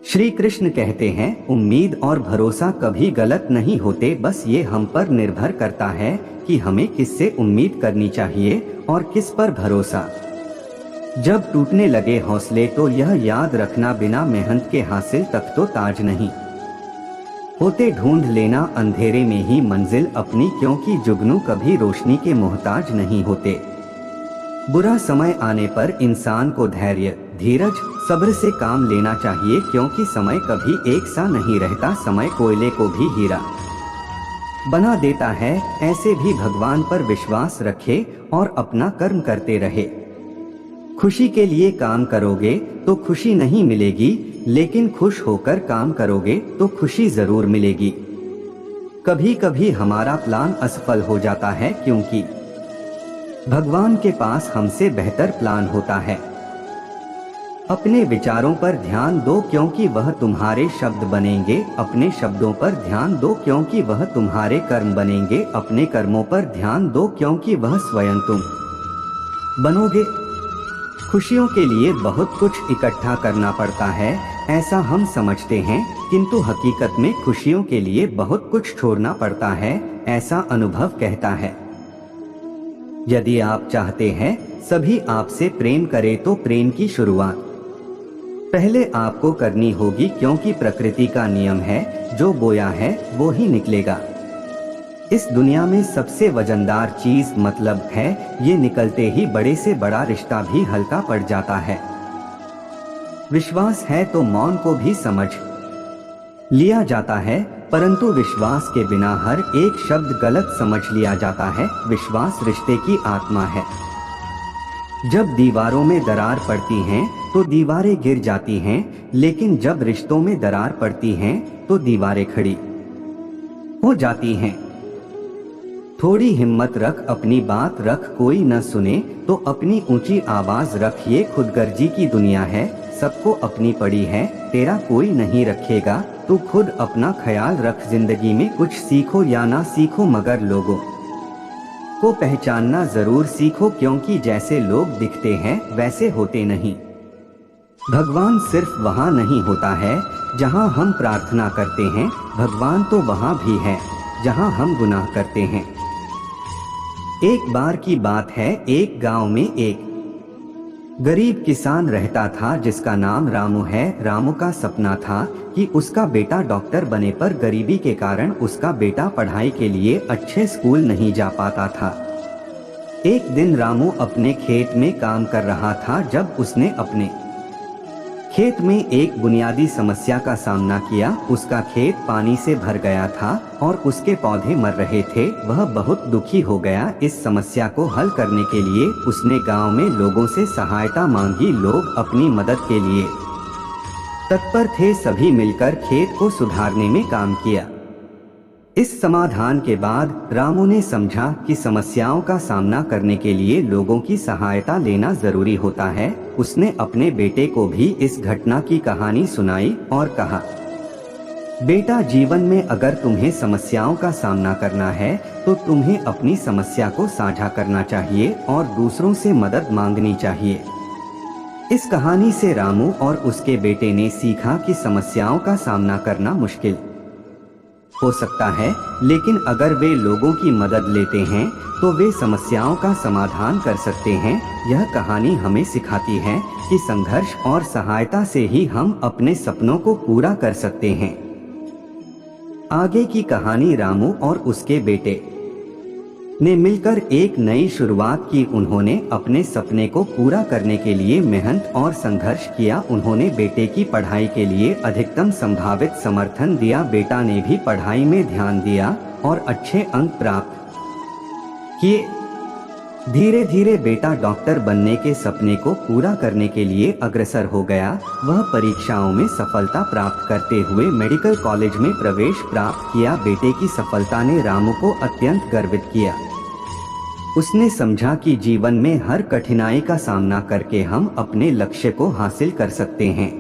श्री कृष्ण कहते हैं, उम्मीद और भरोसा कभी गलत नहीं होते, बस ये हम पर निर्भर करता है कि हमें किससे उम्मीद करनी चाहिए और किस पर भरोसा। जब टूटने लगे हौसले तो यह याद रखना, बिना मेहनत के हासिल तक तो ताज नहीं होते। ढूंढ लेना अंधेरे में ही मंजिल अपनी, क्योंकि जुगनू कभी रोशनी के मोहताज नहीं होते। बुरा समय आने पर इंसान को धैर्य, धीरज, सब्र से काम लेना चाहिए, क्योंकि समय कभी एक सा नहीं रहता। समय कोयले को भी हीरा बना देता है। ऐसे भी भगवान पर विश्वास रखे और अपना कर्म करते रहे। खुशी के लिए काम करोगे तो खुशी नहीं मिलेगी, लेकिन खुश होकर काम करोगे तो खुशी जरूर मिलेगी। कभी कभी हमारा प्लान असफल हो जाता है, क्योंकि भगवान के पास हमसे बेहतर प्लान होता है। अपने विचारों पर ध्यान दो, क्योंकि वह तुम्हारे शब्द बनेंगे। अपने शब्दों पर ध्यान दो, क्योंकि वह तुम्हारे कर्म बनेंगे। अपने कर्मों पर ध्यान दो, क्योंकि वह स्वयं तुम बनोगे। खुशियों के लिए बहुत कुछ इकट्ठा करना पड़ता है, ऐसा हम समझते हैं, किंतु हकीकत में खुशियों के लिए बहुत कुछ छोड़ना पड़ता है, ऐसा अनुभव कहता है। यदि आप चाहते हैं सभी आपसे प्रेम करें तो प्रेम की शुरुआत पहले आपको करनी होगी, क्योंकि प्रकृति का नियम है, जो बोया है वो ही निकलेगा। इस दुनिया में सबसे वजनदार चीज मतलब है, ये निकलते ही बड़े से बड़ा रिश्ता भी हल्का पड़ जाता है। विश्वास है तो मौन को भी समझ लिया जाता है, परंतु विश्वास के बिना हर एक शब्द गलत समझ लिया जाता है। विश्वास रिश्ते की आत्मा है। जब दीवारों में दरार पड़ती हैं तो दीवारें गिर जाती हैं, लेकिन जब रिश्तों में दरार पड़ती हैं तो दीवारें खड़ी हो जाती हैं। थोड़ी हिम्मत रख, अपनी बात रख, कोई न सुने तो अपनी ऊंची आवाज रख। ये खुदगर्जी की दुनिया है, सबको अपनी पड़ी है, तेरा कोई नहीं रखेगा। तू खुद अपना ख्याल रख। जिंदगी में कुछ सीखो या ना सीखो, मगर लोगों को पहचानना जरूर सीखो, क्योंकि जैसे लोग दिखते हैं वैसे होते नहीं। भगवान सिर्फ वहाँ नहीं होता है जहाँ हम प्रार्थना करते हैं, भगवान तो वहाँ भी है जहाँ हम गुनाह करते हैं। एक बार की बात है, एक गांव में एक गरीब किसान रहता था, जिसका नाम रामू है। रामू का सपना था कि उसका बेटा डॉक्टर बने, पर गरीबी के कारण उसका बेटा पढ़ाई के लिए अच्छे स्कूल नहीं जा पाता था। एक दिन रामू अपने खेत में काम कर रहा था, जब उसने अपने खेत में एक बुनियादी समस्या का सामना किया। उसका खेत पानी से भर गया था और उसके पौधे मर रहे थे। वह बहुत दुखी हो गया। इस समस्या को हल करने के लिए उसने गांव में लोगों से सहायता मांगी। लोग अपनी मदद के लिए तत्पर थे। सभी मिलकर खेत को सुधारने में काम किया। इस समाधान के बाद रामू ने समझा कि समस्याओं का सामना करने के लिए लोगों की सहायता लेना जरूरी होता है। उसने अपने बेटे को भी इस घटना की कहानी सुनाई और कहा, बेटा, जीवन में अगर तुम्हें समस्याओं का सामना करना है तो तुम्हें अपनी समस्या को साझा करना चाहिए और दूसरों से मदद मांगनी चाहिए। इस कहानी से रामू और उसके बेटे ने सीखा कि समस्याओं का सामना करना मुश्किल हो सकता है, लेकिन अगर वे लोगों की मदद लेते हैं तो वे समस्याओं का समाधान कर सकते हैं। यह कहानी हमें सिखाती है कि संघर्ष और सहायता से ही हम अपने सपनों को पूरा कर सकते हैं। आगे की कहानी, रामू और उसके बेटे ने मिलकर एक नई शुरुआत की। उन्होंने अपने सपने को पूरा करने के लिए मेहनत और संघर्ष किया। उन्होंने बेटे की पढ़ाई के लिए अधिकतम संभावित समर्थन दिया। बेटा ने भी पढ़ाई में ध्यान दिया और अच्छे अंक प्राप्त किए। धीरे धीरे बेटा डॉक्टर बनने के सपने को पूरा करने के लिए अग्रसर हो गया। वह परीक्षाओं में सफलता प्राप्त करते हुए मेडिकल कॉलेज में प्रवेश प्राप्त किया। बेटे की सफलता ने रामू को अत्यंत गर्वित किया। उसने समझा कि जीवन में हर कठिनाई का सामना करके हम अपने लक्ष्य को हासिल कर सकते हैं।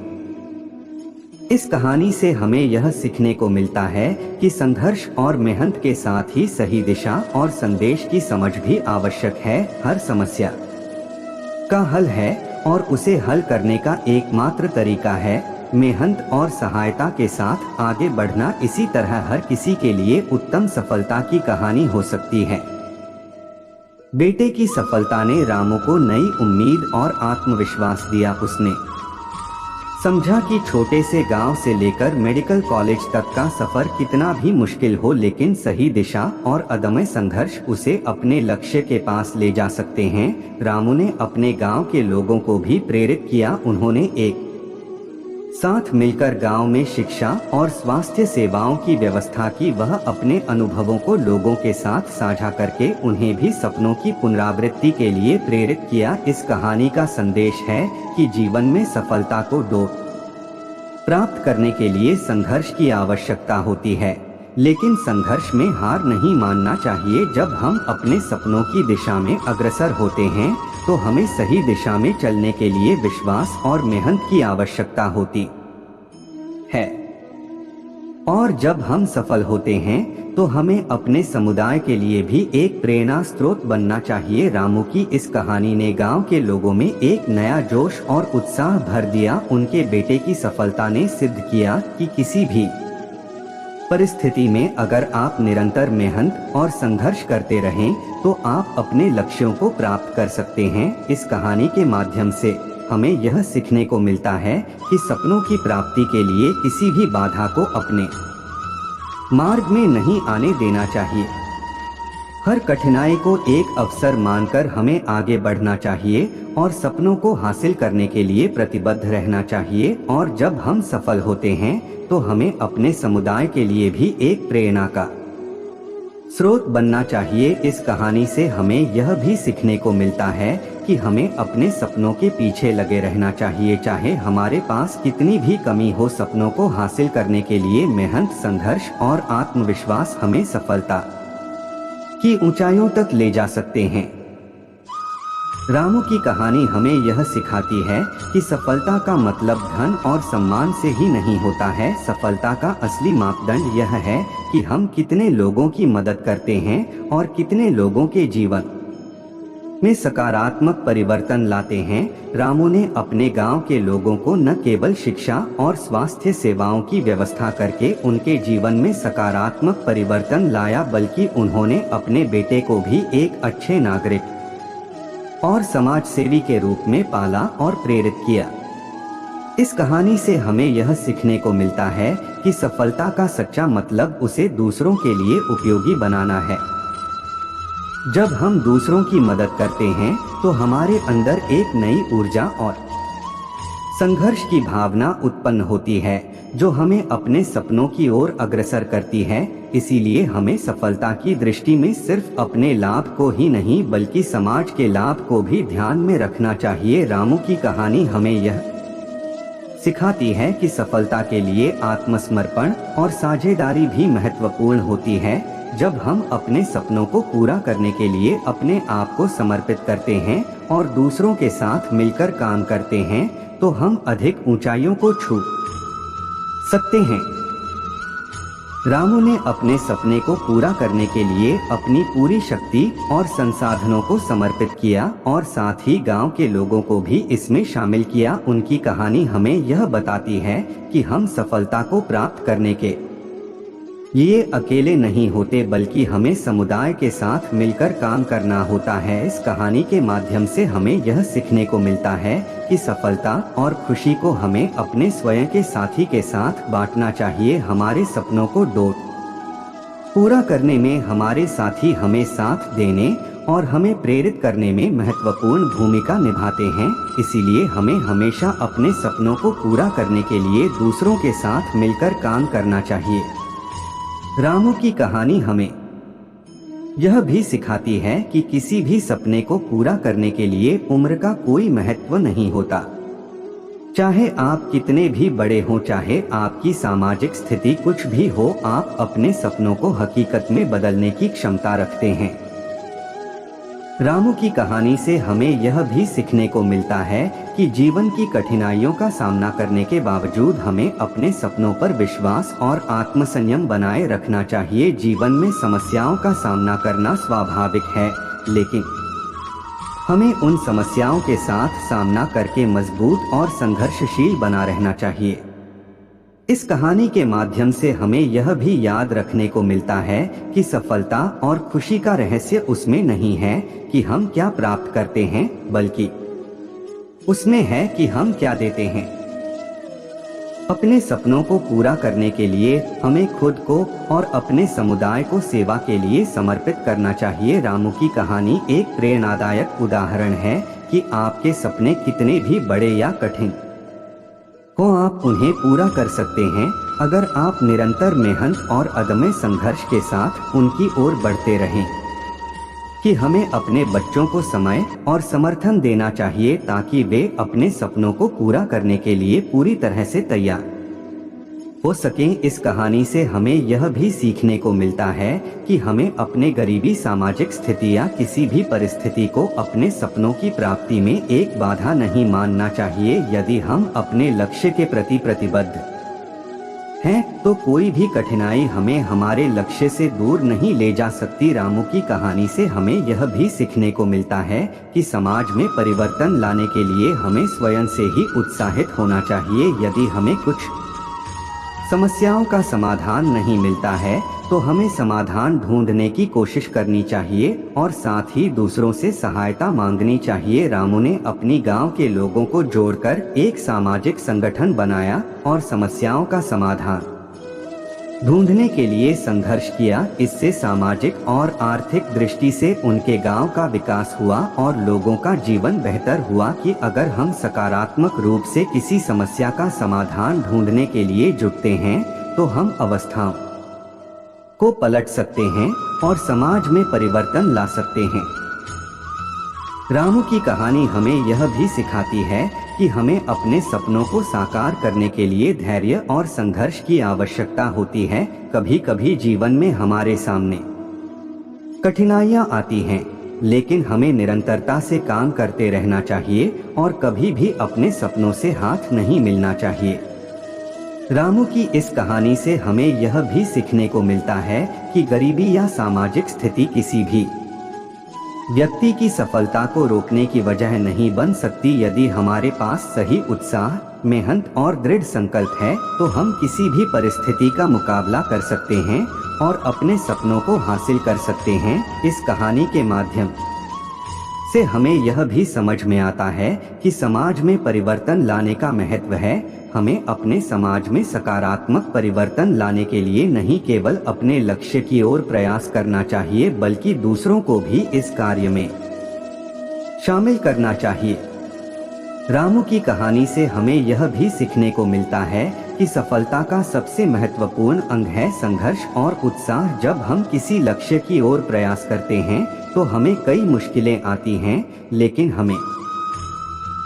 इस कहानी से हमें यह सीखने को मिलता है कि संघर्ष और मेहनत के साथ ही सही दिशा और संदेश की समझ भी आवश्यक है। हर समस्या का हल है और उसे हल करने का एकमात्र तरीका है मेहनत और सहायता के साथ आगे बढ़ना, इसी तरह हर किसी के लिए उत्तम सफलता की कहानी हो सकती है। बेटे की सफलता ने रामू को नई उम्मीद और आत्मविश्वास दिया। उसने समझा कि छोटे से गांव से लेकर मेडिकल कॉलेज तक का सफर कितना भी मुश्किल हो, लेकिन सही दिशा और अदम्य संघर्ष उसे अपने लक्ष्य के पास ले जा सकते हैं। रामू ने अपने गांव के लोगों को भी प्रेरित किया। उन्होंने एक साथ मिलकर गांव में शिक्षा और स्वास्थ्य सेवाओं की व्यवस्था की। वह अपने अनुभवों को लोगों के साथ साझा करके उन्हें भी सपनों की पुनरावृत्ति के लिए प्रेरित किया। इस कहानी का संदेश है कि जीवन में सफलता को प्राप्त करने के लिए संघर्ष की आवश्यकता होती है, लेकिन संघर्ष में हार नहीं मानना चाहिए। जब हम अपने सपनों की दिशा में अग्रसर होते हैं तो हमें सही दिशा में चलने के लिए विश्वास और मेहनत की आवश्यकता होती है, और जब हम सफल होते हैं तो हमें अपने समुदाय के लिए भी एक प्रेरणा स्रोत बनना चाहिए। रामू की इस कहानी ने गांव के लोगों में एक नया जोश और उत्साह भर दिया। उनके बेटे की सफलता ने सिद्ध किया कि किसी भी परिस्थिति में अगर आप निरंतर मेहनत और संघर्ष करते रहें तो आप अपने लक्ष्यों को प्राप्त कर सकते हैं। इस कहानी के माध्यम से हमें यह सीखने को मिलता है कि सपनों की प्राप्ति के लिए किसी भी बाधा को अपने मार्ग में नहीं आने देना चाहिए। हर कठिनाई को एक अवसर मानकर हमें आगे बढ़ना चाहिए और सपनों को हासिल करने के लिए प्रतिबद्ध रहना चाहिए। और जब हम सफल होते हैं तो हमें अपने समुदाय के लिए भी एक प्रेरणा का स्रोत बनना चाहिए। इस कहानी से हमें यह भी सीखने को मिलता है कि हमें अपने सपनों के पीछे लगे रहना चाहिए, चाहे हमारे पास कितनी भी कमी हो। सपनों को हासिल करने के लिए मेहनत, संघर्ष और आत्मविश्वास हमें सफलता की ऊंचाइयों तक ले जा सकते हैं। रामू की कहानी हमें यह सिखाती है कि सफलता का मतलब धन और सम्मान से ही नहीं होता है। सफलता का असली मापदंड यह है कि हम कितने लोगों की मदद करते हैं और कितने लोगों के जीवन में सकारात्मक परिवर्तन लाते हैं। रामू ने अपने गांव के लोगों को न केवल शिक्षा और स्वास्थ्य सेवाओं की व्यवस्था करके उनके जीवन में सकारात्मक परिवर्तन लाया, बल्कि उन्होंने अपने बेटे को भी एक अच्छे नागरिक और समाज सेवी के रूप में पाला और प्रेरित किया। इस कहानी से हमें यह सीखने को मिलता है कि सफलता का सच्चा मतलब उसे दूसरों के लिए उपयोगी बनाना है। जब हम दूसरों की मदद करते हैं तो हमारे अंदर एक नई ऊर्जा और संघर्ष की भावना उत्पन्न होती है, जो हमें अपने सपनों की ओर अग्रसर करती है। इसीलिए हमें सफलता की दृष्टि में सिर्फ अपने लाभ को ही नहीं बल्कि समाज के लाभ को भी ध्यान में रखना चाहिए। रामू की कहानी हमें यह सिखाती है कि सफलता के लिए आत्मसमर्पण और साझेदारी भी महत्वपूर्ण होती है। जब हम अपने सपनों को पूरा करने के लिए अपने आप को समर्पित करते हैं और दूसरों के साथ मिलकर काम करते हैं तो हम अधिक ऊंचाइयों को छू सकते हैं। रामू ने अपने सपने को पूरा करने के लिए अपनी पूरी शक्ति और संसाधनों को समर्पित किया और साथ ही गांव के लोगों को भी इसमें शामिल किया। उनकी कहानी हमें यह बताती है कि हम सफलता को प्राप्त करने के लिए अकेले नहीं होते बल्कि हमें समुदाय के साथ मिलकर काम करना होता है। इस कहानी के माध्यम से हमें यह सीखने को मिलता है कि सफलता और खुशी को हमें अपने स्वयं के साथी के साथ बांटना चाहिए। हमारे सपनों को पूरा करने में हमारे साथी हमें साथ देने और हमें प्रेरित करने में महत्वपूर्ण भूमिका निभाते हैं। इसीलिए हमें हमेशा अपने सपनों को पूरा करने के लिए दूसरों के साथ मिलकर काम करना चाहिए। रामू की कहानी हमें यह भी सिखाती है कि किसी भी सपने को पूरा करने के लिए उम्र का कोई महत्व नहीं होता। चाहे आप कितने भी बड़े हों, चाहे आपकी सामाजिक स्थिति कुछ भी हो, आप अपने सपनों को हकीकत में बदलने की क्षमता रखते हैं। रामू की कहानी से हमें यह भी सीखने को मिलता है कि जीवन की कठिनाइयों का सामना करने के बावजूद हमें अपने सपनों पर विश्वास और आत्मसंयम बनाए रखना चाहिए। जीवन में समस्याओं का सामना करना स्वाभाविक है, लेकिन हमें उन समस्याओं के साथ सामना करके मजबूत और संघर्षशील बना रहना चाहिए। इस कहानी के माध्यम से हमें यह भी याद रखने को मिलता है कि सफलता और खुशी का रहस्य उसमें नहीं है कि हम क्या प्राप्त करते हैं, बल्कि उसमें है कि हम क्या देते हैं। अपने सपनों को पूरा करने के लिए हमें खुद को और अपने समुदाय को सेवा के लिए समर्पित करना चाहिए। रामू की कहानी एक प्रेरणादायक उदाहरण है कि आपके सपने कितने भी बड़े या कठिन हो, आप उन्हें पूरा कर सकते हैं अगर आप निरंतर मेहनत और अदम्य संघर्ष के साथ उनकी ओर बढ़ते रहें। कि हमें अपने बच्चों को समय और समर्थन देना चाहिए ताकि वे अपने सपनों को पूरा करने के लिए पूरी तरह से तैयार हो सकें। इस कहानी से हमें यह भी सीखने को मिलता है कि हमें अपने गरीबी, सामाजिक स्थिति या किसी भी परिस्थिति को अपने सपनों की प्राप्ति में एक बाधा नहीं मानना चाहिए। यदि हम अपने लक्ष्य के प्रति प्रतिबद्ध हैं तो कोई भी कठिनाई हमें हमारे लक्ष्य से दूर नहीं ले जा सकती। रामू की कहानी से हमें यह भी सीखने को मिलता है कि समाज में परिवर्तन लाने के लिए हमें स्वयं से ही उत्साहित होना चाहिए। यदि हमें कुछ समस्याओं का समाधान नहीं मिलता है तो हमें समाधान ढूंढने की कोशिश करनी चाहिए और साथ ही दूसरों से सहायता मांगनी चाहिए। रामू ने अपनी गांव के लोगों को जोड़कर एक सामाजिक संगठन बनाया और समस्याओं का समाधान ढूंढने के लिए संघर्ष किया। इससे सामाजिक और आर्थिक दृष्टि से उनके गांव का विकास हुआ और लोगों का जीवन बेहतर हुआ। कि अगर हम सकारात्मक रूप से किसी समस्या का समाधान ढूंढने के लिए जुटते हैं तो हम अवस्थाओं को पलट सकते हैं और समाज में परिवर्तन ला सकते हैं। रामू की कहानी हमें यह भी सिखाती है कि हमें अपने सपनों को साकार करने के लिए धैर्य और संघर्ष की आवश्यकता होती है। कभी कभी जीवन में हमारे सामने कठिनाइयां आती हैं, लेकिन हमें निरंतरता से काम करते रहना चाहिए और कभी भी अपने सपनों से हाथ नहीं मिलना चाहिए। रामू की इस कहानी से हमें यह भी सीखने को मिलता है कि गरीबी या सामाजिक स्थिति किसी भी व्यक्ति की सफलता को रोकने की वजह नहीं बन सकती। यदि हमारे पास सही उत्साह, मेहनत और दृढ़ संकल्प है तो हम किसी भी परिस्थिति का मुकाबला कर सकते हैं और अपने सपनों को हासिल कर सकते हैं। इस कहानी के माध्यम से हमें यह भी समझ में आता है कि समाज में परिवर्तन लाने का महत्व है। हमें अपने समाज में सकारात्मक परिवर्तन लाने के लिए नहीं केवल अपने लक्ष्य की ओर प्रयास करना चाहिए बल्कि दूसरों को भी इस कार्य में शामिल करना चाहिए। रामू की कहानी से हमें यह भी सीखने को मिलता है कि सफलता का सबसे महत्वपूर्ण अंग है संघर्ष और उत्साह। जब हम किसी लक्ष्य की ओर प्रयास करते हैं तो हमें कई मुश्किलें आती हैं, लेकिन हमें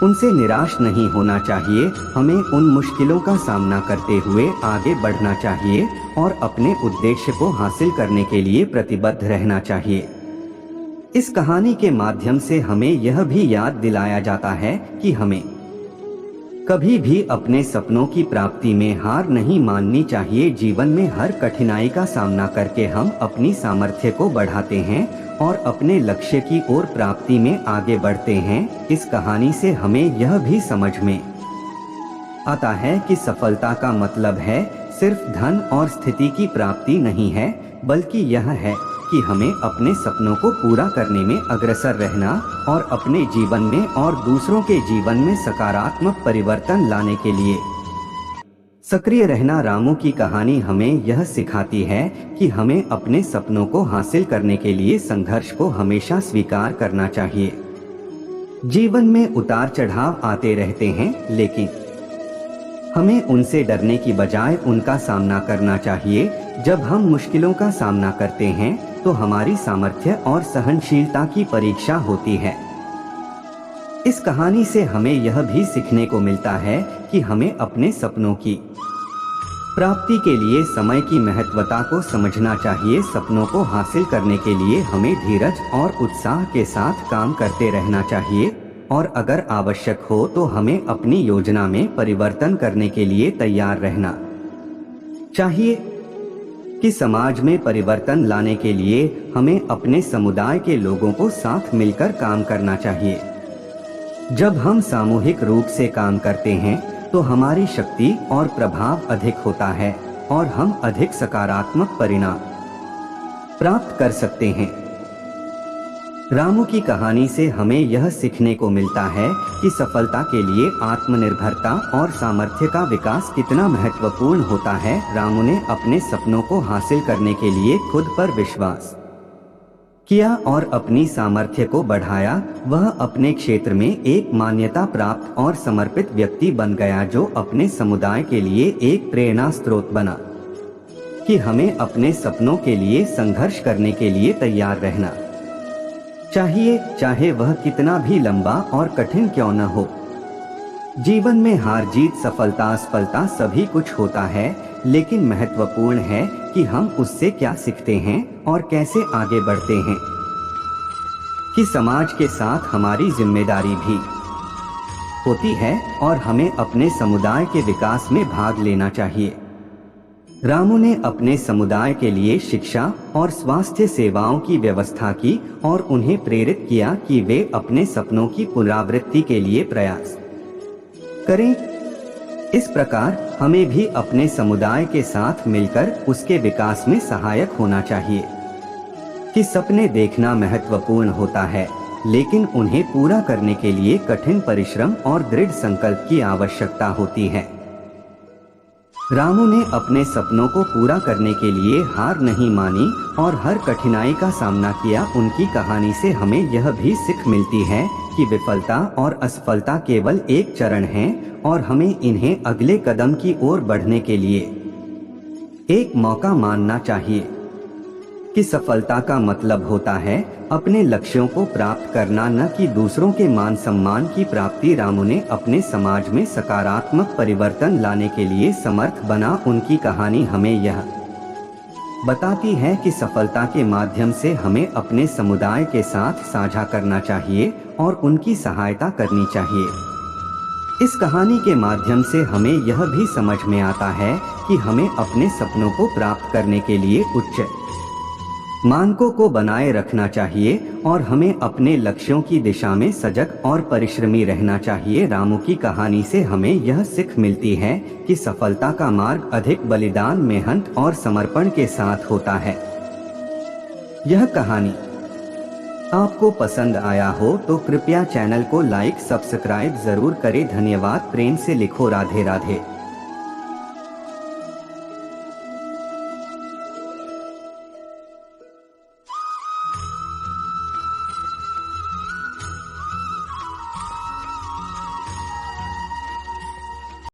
उनसे निराश नहीं होना चाहिए। हमें उन मुश्किलों का सामना करते हुए आगे बढ़ना चाहिए और अपने उद्देश्य को हासिल करने के लिए प्रतिबद्ध रहना चाहिए। इस कहानी के माध्यम से हमें यह भी याद दिलाया जाता है कि हमें कभी भी अपने सपनों की प्राप्ति में हार नहीं माननी चाहिए। जीवन में हर कठिनाई का सामना करके हम अपनी सामर्थ्य को बढ़ाते हैं और अपने लक्ष्य की ओर प्राप्ति में आगे बढ़ते हैं। इस कहानी से हमें यह भी समझ में आता है कि सफलता का मतलब है सिर्फ धन और स्थिति की प्राप्ति नहीं है, बल्कि यह है कि हमें अपने सपनों को पूरा करने में अग्रसर रहना और अपने जीवन में और दूसरों के जीवन में सकारात्मक परिवर्तन लाने के लिए सक्रिय रहना। रामू की कहानी हमें यह सिखाती है कि हमें अपने सपनों को हासिल करने के लिए संघर्ष को हमेशा स्वीकार करना चाहिए। जीवन में उतार चढ़ाव आते रहते हैं, लेकिन हमें उनसे डरने की बजाय उनका सामना करना चाहिए। जब हम मुश्किलों का सामना करते हैं तो हमारी सामर्थ्य और सहनशीलता की परीक्षा होती है। इस कहानी से हमें यह भी सीखने को मिलता है कि हमें अपने सपनों की प्राप्ति के लिए समय की महत्वता को समझना चाहिए। सपनों को हासिल करने के लिए हमें धीरज और उत्साह के साथ काम करते रहना चाहिए और अगर आवश्यक हो तो हमें अपनी योजना में परिवर्तन करने के लिए तैयार रहना चाहिए। कि समाज में परिवर्तन लाने के लिए हमें अपने समुदाय के लोगों को साथ मिलकर काम करना चाहिए। जब हम सामूहिक रूप से काम करते हैं तो हमारी शक्ति और प्रभाव अधिक होता है और हम अधिक सकारात्मक परिणाम प्राप्त कर सकते हैं। रामू की कहानी से हमें यह सीखने को मिलता है कि सफलता के लिए आत्मनिर्भरता और सामर्थ्य का विकास कितना महत्वपूर्ण होता है। रामू ने अपने सपनों को हासिल करने के लिए खुद पर विश्वास किया और अपनी सामर्थ्य को बढ़ाया। वह अपने क्षेत्र में एक मान्यता प्राप्त और समर्पित व्यक्ति बन गया, जो अपने समुदाय के लिए एक प्रेरणा स्रोत बना कि हमें अपने सपनों के लिए संघर्ष करने के लिए तैयार रहना चाहिए, चाहे वह कितना भी लंबा और कठिन क्यों न हो। जीवन में हार जीत, सफलता असफलता सभी कुछ होता है, लेकिन महत्वपूर्ण है कि हम उससे क्या सीखते हैं और कैसे आगे बढ़ते हैं। कि समाज के साथ हमारी जिम्मेदारी भी होती है और हमें अपने समुदाय के विकास में भाग लेना चाहिए। रामू ने अपने समुदाय के लिए शिक्षा और स्वास्थ्य सेवाओं की व्यवस्था की और उन्हें प्रेरित किया कि वे अपने सपनों की पुनरावृत्ति के लिए प्रयास करें। इस प्रकार हमें भी अपने समुदाय के साथ मिलकर उसके विकास में सहायक होना चाहिए। कि सपने देखना महत्वपूर्ण होता है, लेकिन उन्हें पूरा करने के लिए कठिन परिश्रम और दृढ़ संकल्प की आवश्यकता होती है। रामू ने अपने सपनों को पूरा करने के लिए हार नहीं मानी और हर कठिनाई का सामना किया। उनकी कहानी से हमें यह भी सीख मिलती है कि विफलता और असफलता केवल एक चरण है और हमें इन्हें अगले कदम की ओर बढ़ने के लिए एक मौका मानना चाहिए। कि सफलता का मतलब होता है अपने लक्ष्यों को प्राप्त करना, न कि दूसरों के मान सम्मान की प्राप्ति। रामू ने अपने समाज में सकारात्मक परिवर्तन लाने के लिए समर्थ बना। उनकी कहानी हमें यह बताती है कि सफलता के माध्यम से हमें अपने समुदाय के साथ साझा करना चाहिए और उनकी सहायता करनी चाहिए। इस कहानी के माध्यम से हमें यह भी समझ में आता है कि हमें अपने सपनों को प्राप्त करने के लिए उच्च मानकों को बनाए रखना चाहिए और हमें अपने लक्ष्यों की दिशा में सजग और परिश्रमी रहना चाहिए। रामू की कहानी से हमें यह सीख मिलती है कि सफलता का मार्ग अधिक बलिदान, मेहनत और समर्पण के साथ होता है। यह कहानी आपको पसंद आया हो तो कृपया चैनल को लाइक सब्सक्राइब जरूर करें। धन्यवाद। प्रेम से लिखो, राधे राधे।